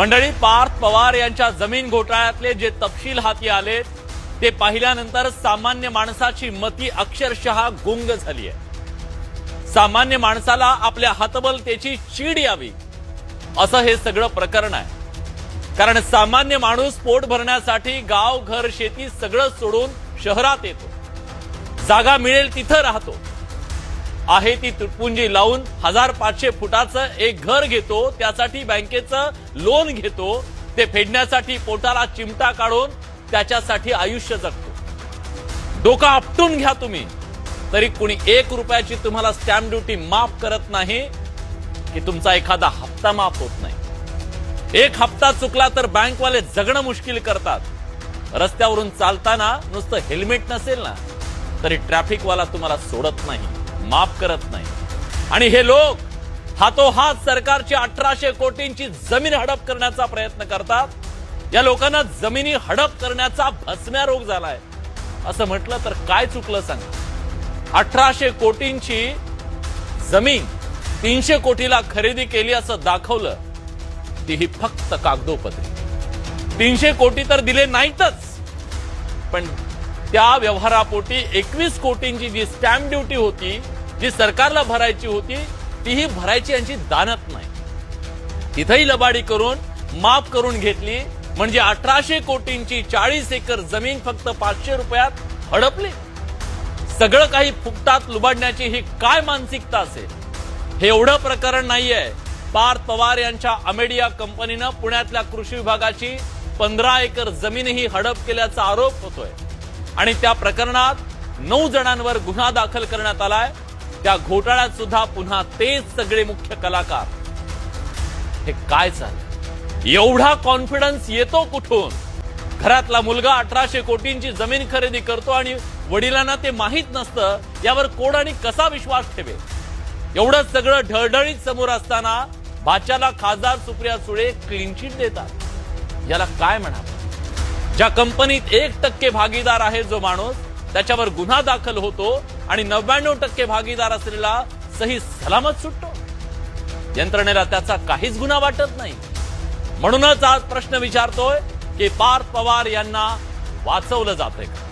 मंडळी, पार्थ पवार यांच्या जमीन घोटाळ्यातले जे तपशील हाती आले ते पाहिल्यानंतर सामान्य माणसाची मती अक्षरशः गुंग झाली आहे। सामान्य माणसाला आपल्या हतबलतेची चीड यावी असं हे सगळं प्रकरण आहे। कारण सामान्य माणूस पोट भरण्यासाठी गाव, घर, शेती सगळं सोडून शहरात येतो, जागा मिळेल तिथं राहतो, आहे ती तुटपुंजी लावून 1500 फुटाचं एक घर घेतो, त्यासाठी बँकेचं लोन घेतो, ते फेडण्यासाठी पोटाला चिमटा काढून त्याच्यासाठी आयुष्य जगतो। डोकं आपटून घ्या तुम्ही, तरी कुणी 1 रुपयाची तुम्हाला स्टॅम्प ड्युटी माफ करत नाही की तुमचा एखादा हप्ता माफ होत नाही। एक हप्ता चुकला तर बँकवाले जगणं मुश्किल करतात। रस्त्यावरून चालताना नुसतं हेल्मेट नसेल ना तरी ट्रॅफिकवाला तुम्हाला सोडत नाही, माफ करत नाही। आणि हे लोक हातोहात सरकारची 1800 कोटींची जमीन हडप करण्याचा प्रयत्न करतात। या लोकांना जमिनी हडप करण्याचा भस्म्या रोग झालाय असं म्हटलं तर काय चुकलं सांगा। 1800 कोटींची जमीन 300 कोटीला खरेदी केली असं दाखवलं, तीही फक्त कागदोपत्री। 300 कोटी तर दिले नाहीतच, पण त्या व्यवहारापोटी 21 कोटींची जी स्टॅम्प ड्युटी होती, जी सरकारला भरायची होती, तीही भरायची यांची दानत नाही। तिथेही लबाडी करून माफ करून घेतली, म्हणजे 1800 कोटींची 40 एकर जमीन फक्त 500 रुपयात हडपली। सगळं काही फुकटात लुबाडण्याची ही काय मानसिकता असेल? हे एवढं प्रकरण नाहीये। पार्थ पवार यांच्या अमेडिया कंपनीनं पुण्यातल्या कृषी विभागाची 15 एकर जमीनही हडप केल्याचा आरोप होतोय आणि त्या प्रकरणात 9 जणांवर गुन्हा दाखल करण्यात आलाय। त्या घोटाळ्यात सुद्धा पुन्हा तेच सगळे मुख्य कलाकार। हे काय चाललं? एवढा कॉन्फिडन्स येतो कुठून? घरातला मुलगा 1800 कोटींची जमीन खरेदी करतो आणि वडिलांना ते माहित नसतं, यावर कोण आणि कसा विश्वास ठेवेल? एवढं सगळं ढळढळीत समोर असताना भाच्याला खासदार सुप्रिया सुळे क्लीन चिट देतात। याला काय म्हणावं? ज्या कंपनीत 1% भागीदार आहे जो माणूस, त्याच्यावर गुन्हा दाखल होतो आणि 99% भागीदार असलेला सही सलामत सुटतो। यंत्रणेला त्याचा काहीच गुन्हा वाटत नाही। म्हणूनच आज प्रश्न विचारतोय की पार्थ पवार यांना वाचवलं जातंय का?